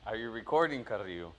Are you recording, Carrillo?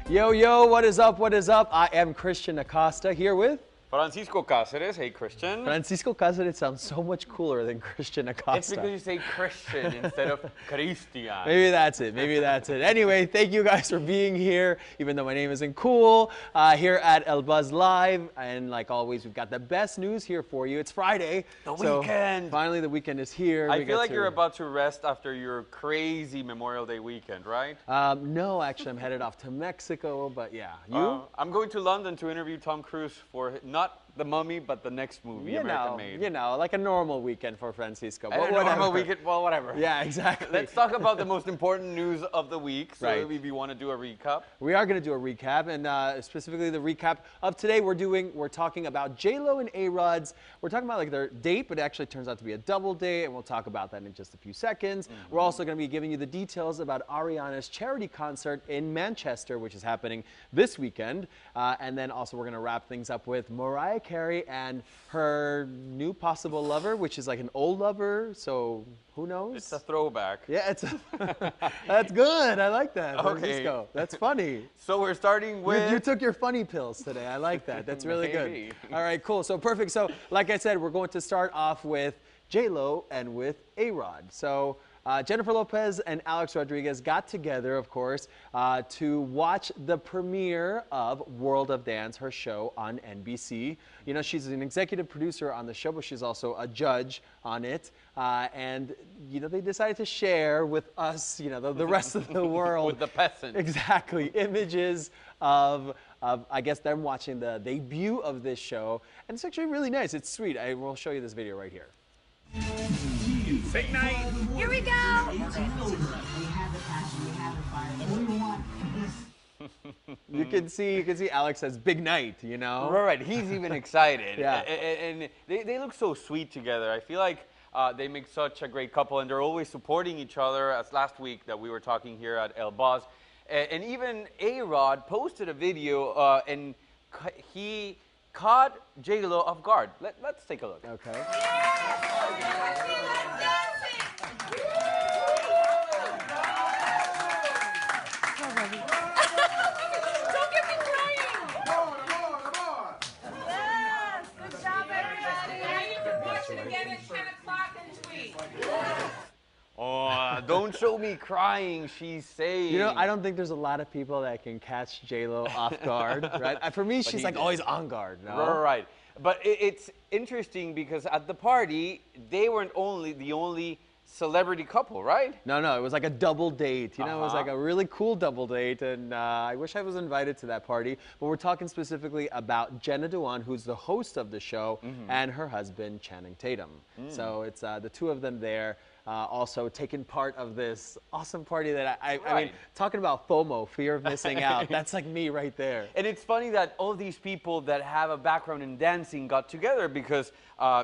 Yo, yo, what is up? What is up? I am Christian Acosta here with Francisco Cáceres. Hey, Christian. Francisco Cáceres. Sounds so much cooler than Christian Acosta. It's because you say Christian instead of Christian. Maybe that's it. Maybe that's it. Anyway, thank you guys for being here, even though my name isn't cool, here at El Buzz Live. And like always, we've got the best news here for you. It's Friday. The weekend. Finally, the weekend is here. I feel like you're about to rest after your crazy Memorial Day weekend, right? No, actually, I'm headed off to Mexico, but yeah. You? I'm going to London to interview Tom Cruise for not The Mummy, but the next movie, American Made. You know, like a normal weekend for Francisco. But normal weekend, well, whatever. Yeah, exactly. Let's talk about the most important news of the week. So Right. if you want to do a recap. We are going to do a recap, and specifically the recap of today. We're talking about J-Lo and A-Rod's. We're talking about like their date, but it actually turns out to be a double date, and we'll talk about that in just a few seconds. We're also going to be giving you the details about Ariana's charity concert in Manchester, which is happening this weekend, and then also we're going to wrap things up with Mariah Carey and her new possible lover, which is like an old lover. So who knows? It's a throwback. Yeah, that's good. I like that. Okay. Francisco. That's funny. So we're starting with... You took your funny pills today. I like that. That's really Maybe. good. All right, cool. So perfect. So like I said, we're going to start off with J-Lo and with A-Rod. So Jennifer Lopez and Alex Rodriguez got together, of course, to watch the premiere of World of Dance, her show on NBC. You know, she's an executive producer on the show, but she's also a judge on it. And, you know, they decided to share with us, you know, the rest of the world. With the peasants. Exactly. Images of, I guess, them watching the debut of this show. And it's actually really nice. It's sweet. I will show you this video right here. Big night. Here we go. We have the passion, we have the fire, and we want this. You can see Alex says big night, you know? Right, he's even excited. Yeah. And they look so sweet together. I feel like they make such a great couple, and they're always supporting each other, as last week that we were talking here at El Buzz. And even A-Rod posted a video, and he caught J-Lo off guard. Let's take a look. Okay. Don't get me crying. Yes. Good job, everybody. Now you can watch it again at 10 o'clock and tweet. Oh, don't show me crying, she's saying. You know, I don't think there's a lot of people that can catch J-Lo off guard, right? For me, she's like always on guard, no? Right. But it's interesting because at the party, they weren't the only celebrity couple, right? No, it was like a double date. You know, it was like a really cool double date, and I wish I was invited to that party. But we're talking specifically about Jenna Dewan, who's the host of the show, and her husband, Channing Tatum. So it's the two of them there. Also taking part of this awesome party that I mean, talking about FOMO, fear of missing out, that's like me right there. And it's funny that all these people that have a background in dancing got together because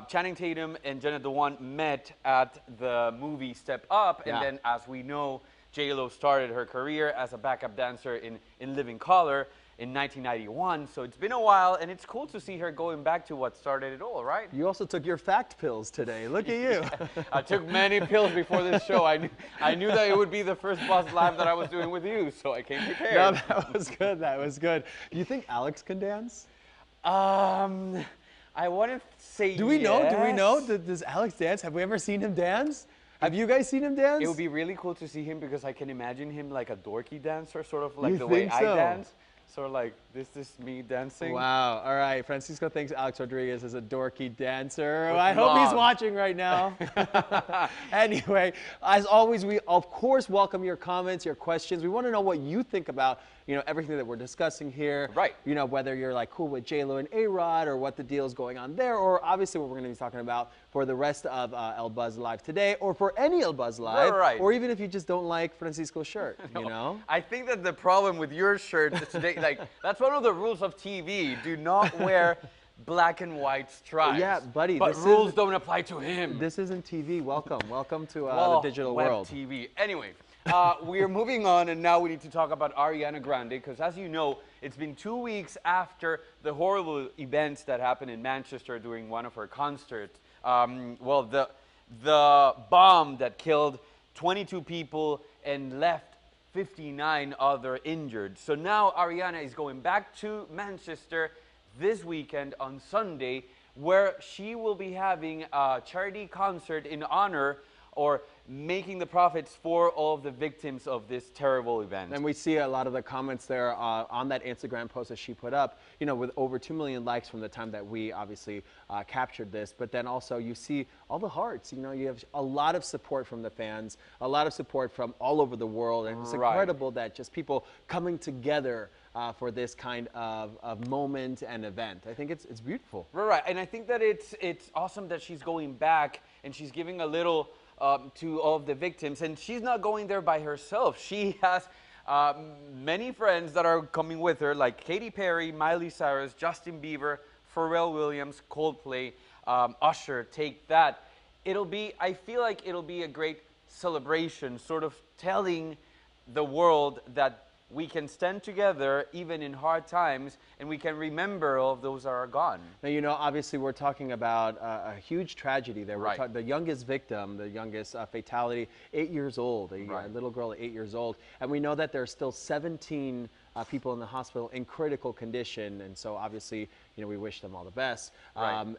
Channing Tatum and Jenna Dewan met at the movie Step Up, and then, as we know, J-Lo started her career as a backup dancer in Living Color in 1991, so it's been a while, and it's cool to see her going back to what started it all, right? You also took your fact pills today. Look at you. I took many pills before this show. I knew that it would be the first Buzz Live that I was doing with you, so I came prepared. No, that was good. That was good. Do you think Alex can dance? I want to say Do we know? Do we yes. know? Does Alex dance? Have we ever seen him dance? Have you guys seen him dance? It would be really cool to see him because I can imagine him like a dorky dancer, sort of like You the way think I so? dance. sort of like, this is me dancing. Wow. All right. Francisco thinks Alex Rodriguez is a dorky dancer. With I hope he's love. watching right now. Anyway, as always, we of course welcome your comments, your questions. We want to know what you think about, everything that we're discussing here. Right. Whether you're like cool with J-Lo and A-Rod or what the deal is going on there, or obviously what we're going to be talking about for the rest of El Buzz Live today, or for any El Buzz Live, Right. or even if you just don't like Francisco's shirt, I think that the problem with your shirt today, like, that's one of the rules of TV. Do not wear black and white stripes. Yeah, buddy. But rules don't apply to him. This isn't TV. Welcome to the digital web world. TV. Anyway, we're moving on, and now we need to talk about Ariana Grande, because as you know, it's been 2 weeks after the horrible events that happened in Manchester during one of her concerts. The bomb that killed 22 people and left 59 other injured. So now Ariana is going back to Manchester this weekend on Sunday, where she will be having a charity concert in honor or making the profits for all of the victims of this terrible event. And we see a lot of the comments there on that Instagram post that she put up, with over 2 million likes from the time that we obviously captured this. But then also you see all the hearts, you have a lot of support from the fans, a lot of support from all over the world. And it's incredible that just people coming together for this kind of moment and event. I think it's beautiful. Right, and I think that it's awesome that she's going back and she's giving a little to all of the victims, and she's not going there by herself. She has many friends that are coming with her, like Katy Perry, Miley Cyrus, Justin Bieber, Pharrell Williams, Coldplay, Usher, Take That. I feel like it'll be a great celebration, sort of telling the world that we can stand together even in hard times, and we can remember all of those that are gone. Now, obviously we're talking about a huge tragedy there. Right. The youngest victim, the youngest fatality, 8 years old, a little girl at 8 years old. And we know that there are still 17 people in the hospital in critical condition. And so obviously, we wish them all the best. Right.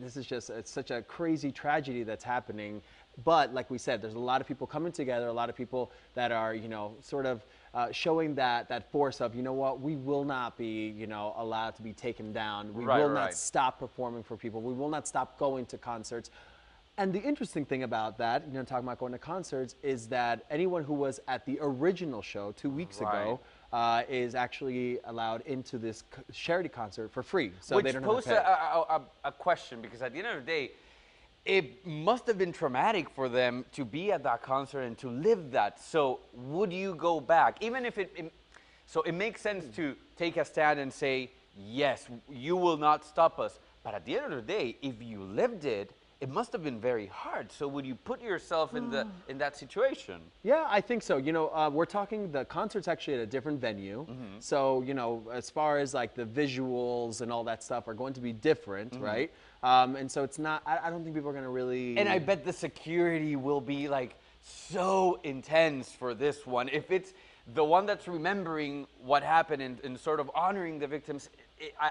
This is just, it's such a crazy tragedy that's happening. But like we said, there's a lot of people coming together, a lot of people that are, sort of showing that force of, we will not be, allowed to be taken down. We will not stop performing for people. We will not stop going to concerts. And the interesting thing about that, talking about going to concerts, is that anyone who was at the original show 2 weeks ago is actually allowed into this charity concert for free. So Which they don't have to poses pay. a question, because at the end of the day, it must have been traumatic for them to be at that concert and to live that. So would you go back? Even if so it makes sense to take a stand and say, yes, you will not stop us. But at the end of the day, if you lived it, it must have been very hard. So would you put yourself in that situation? Yeah, I think so. We're talking, the concert's actually at a different venue. So, as far as like the visuals and all that stuff are going to be different, right? And so it's not, I don't think people are going to really... And I bet the security will be like so intense for this one. If it's the one that's remembering what happened and sort of honoring the victims,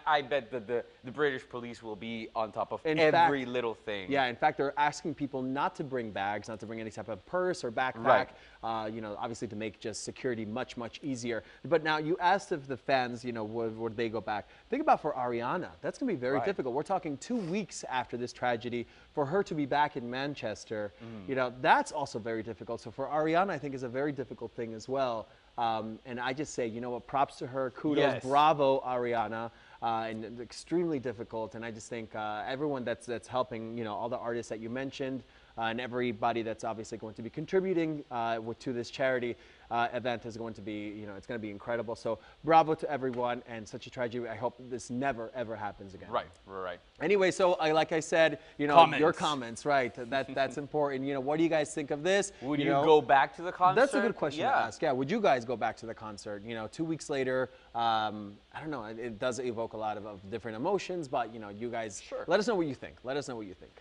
I bet that the British police will be on top of every little thing. Yeah, in fact, they're asking people not to bring bags, not to bring any type of purse or backpack, obviously to make just security much, much easier. But now you asked if the fans, would they go back? Think about for Ariana. That's going to be very difficult. We're talking 2 weeks after this tragedy. For her to be back in Manchester, that's also very difficult. So for Ariana, I think is a very difficult thing as well. And I just say, props to her, kudos, bravo, Ariana, and extremely difficult. And I just think everyone that's helping, all the artists that you mentioned, and everybody that's obviously going to be contributing to this charity event is going to be, it's going to be incredible. So bravo to everyone, and such a tragedy. I hope this never, ever happens again. Right. Anyway, so like I said, your comments, right? That's important. What do you guys think of this? Would you go back to the concert? That's a good question to ask. Yeah, would you guys go back to the concert? 2 weeks later, I don't know. It does evoke a lot of different emotions, but you guys, let us know what you think. Let us know what you think.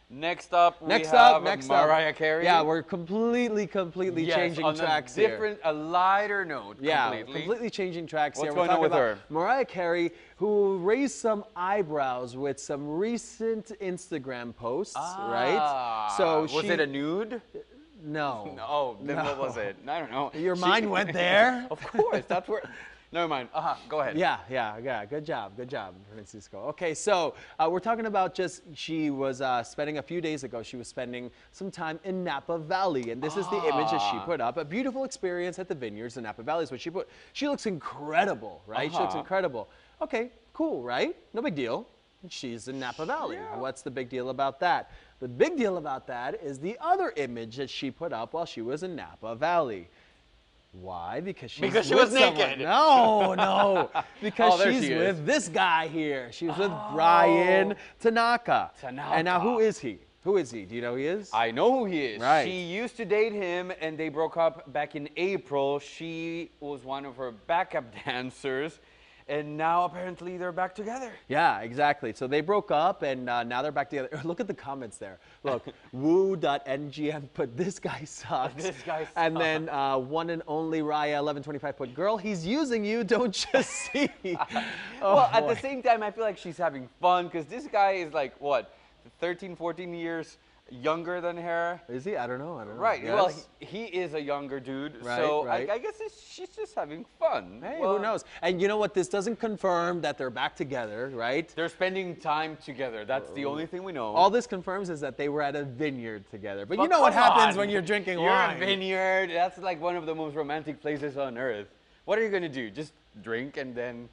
Next up, we have Mariah Carey. Yeah, we're completely changing tracks here. A lighter note. Yeah, completely changing tracks here. What's going on with her? Mariah Carey, who raised some eyebrows with some recent Instagram posts, right? So was it a nude? No. Oh, then what was it? I don't know. Your mind went there? Of course, that's where. Never mind. Go ahead. Yeah. Good job, Francisco. Okay, so we're talking about she was spending a few days ago, she was spending some time in Napa Valley. And this is the image that she put up. A beautiful experience at the vineyards in Napa Valley is what she put. She looks incredible, right? She looks incredible. Okay, cool, right? No big deal. She's in Napa Valley. Yeah. What's the big deal about that? The big deal about that is the other image that she put up while she was in Napa Valley. Why? Because she was naked. No. Because she's with this guy here. She was with Brian Tanaka. And now who is he? Who is he? Do you know who he is? I know who he is. Right. She used to date him, and they broke up back in April. She was one of her backup dancers. And now apparently they're back together. Yeah, exactly. So they broke up and now they're back together. Look at the comments there. Look, woo.ngm put this guy sucks. This guy sucks. And then one and only Raya1125 put, girl, he's using you, don't you see? Well, at the same time, I feel like she's having fun because this guy is like, what, 13, 14 years younger than her. Is he? I don't know. Right. Yes. Well, he is a younger dude. Right, so right. I guess she's just having fun. Hey, well, who knows? And you know what? This doesn't confirm that they're back together, right? They're spending time together. That's the only thing we know. All this confirms is that they were at a vineyard together. But you But know what come happens on. when you're drinking You're wine. a vineyard. That's like one of the most romantic places on earth. What are you going to do? Just drink and then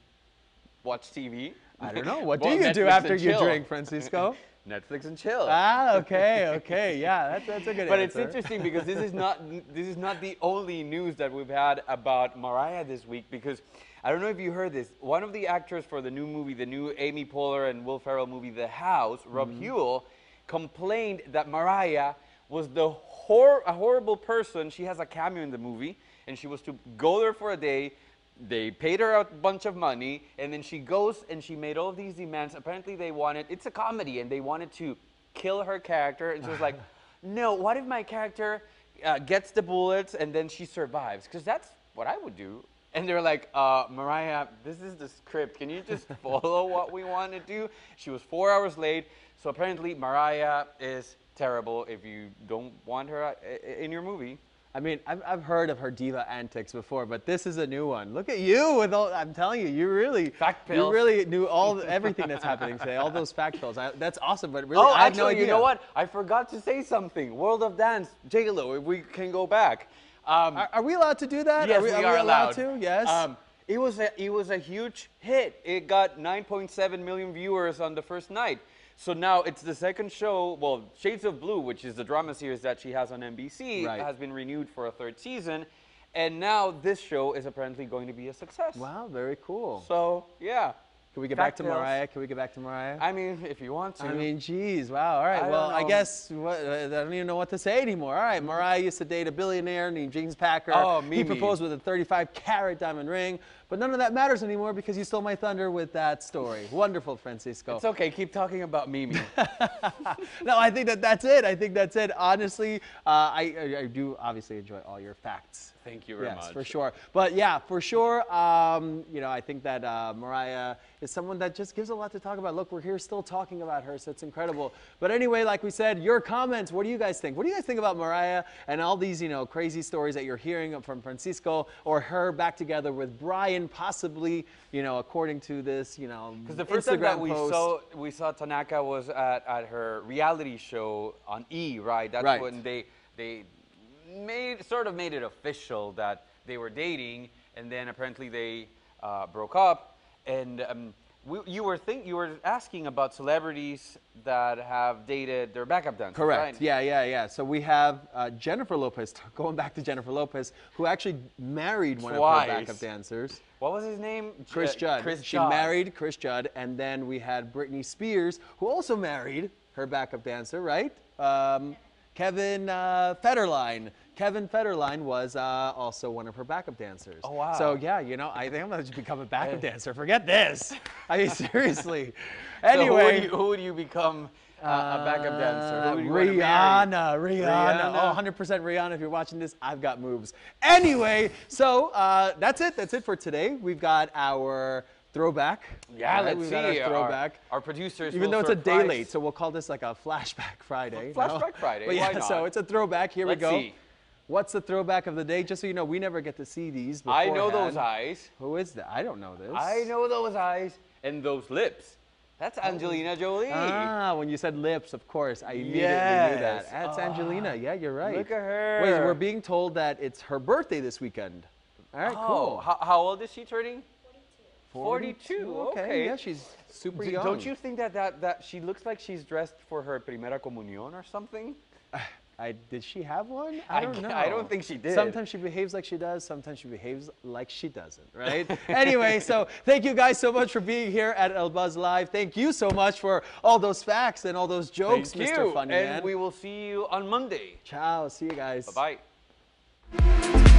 watch TV? I don't know. What Well, do you do Netflix after and you chill. drink, Francisco? Netflix and chill. Okay. Yeah, that's a good But answer. it's interesting because this is not the only news that we've had about Mariah this week, because I don't know if you heard this. One of the actors for the new movie, the new Amy Poehler and Will Ferrell movie, The House, Rob Huell, complained that Mariah was a horrible person. She has a cameo in the movie, and she was to go there for a day. They paid her a bunch of money, and then she goes and she made all of these demands. Apparently it's a comedy, and they wanted to kill her character. And she was like, no, what if my character gets the bullets and then she survives? Because that's what I would do. And they're like, Mariah, this is the script. Can you just follow what we want to do? She was 4 hours late. So apparently Mariah is terrible if you don't want her in your movie. I mean, I've heard of her diva antics before, but this is a new one. Look at you with all, I'm telling you, you really knew everything that's happening today, all those fact pills. That's awesome, but really, I have no idea. You know what? I forgot to say something. World of Dance, J-Lo, if we can go back. Are we allowed to do that? Yes, are we allowed to? Yes. It was a huge hit. It got 9.7 million viewers on the first night. So now it's the second show. Well, Shades of Blue, which is the drama series that she has on NBC, has been renewed for a third season. And now this show is apparently going to be a success. Wow, very cool. So, yeah. Can we get back to Mariah? I mean, if you want to. I mean, geez, wow. All right, well, I guess I don't even know what to say anymore. All right, Mariah used to date a billionaire named James Packer. Oh, Mimi. He proposed with a 35-carat diamond ring, but none of that matters anymore because you stole my thunder with that story. Wonderful, Francisco. It's okay. Keep talking about Mimi. No, I think that's it. Honestly, I do obviously enjoy all your facts. Thank you very much. Yes, for sure. But yeah, for sure, I think that Mariah is someone that just gives a lot to talk about. Look, we're here still talking about her, so it's incredible. But anyway, like we said, your comments, what do you guys think? What do you guys think about Mariah and all these, crazy stories that you're hearing from Francisco or her back together with Brian, possibly, according to this, Because the first time that we saw Tanaka was at her reality show on E, right? That's when they made it official that they were dating, and then apparently they broke up. And you were asking about celebrities that have dated their backup dancers. Correct. Right? Yeah. So we have Jennifer Lopez, going back to Jennifer Lopez, who actually married one of her backup dancers. What was his name? Chris Judd. She married Chris Judd, and then we had Britney Spears, who also married her backup dancer, right? Kevin Federline. Kevin Federline was also one of her backup dancers. Oh, wow. So, yeah, I think I'm going to become a backup dancer. Forget this. I mean, seriously. Anyway. So who would you become a backup dancer? Who would you Rihanna. Oh, 100% Rihanna. If you're watching this, I've got moves. Anyway, so that's it. That's it for today. We've got our throwback. Yeah, right? let's see. Our throwback. Our producers. Even though it's a day late, so we'll call this like a flashback Friday. Flashback Friday. But yeah, why not? so it's a throwback. Here we go. See. What's the throwback of the day? Just so you know, we never get to see these I beforehand. know those eyes. Who is that? I don't know this. I know those eyes and those lips. That's Angelina Jolie. Ah, when you said lips, of course, I immediately knew Yes. that. That's Angelina. Yeah, you're right. Look at her. Wait, we're being told that it's her birthday this weekend. All right, cool. How old is she turning? 42. Okay. Yeah, she's super young. Don't you think that she looks like she's dressed for her primera comunión or something? Did she have one? I don't know. I don't think she did. Sometimes she behaves like she does. Sometimes she behaves like she doesn't, right? Anyway, so thank you guys so much for being here at El Buzz Live. Thank you so much for all those facts and all those jokes, Thank Mr. you. Funny And Man. we will see you on Monday. Ciao. See you guys. Bye-bye.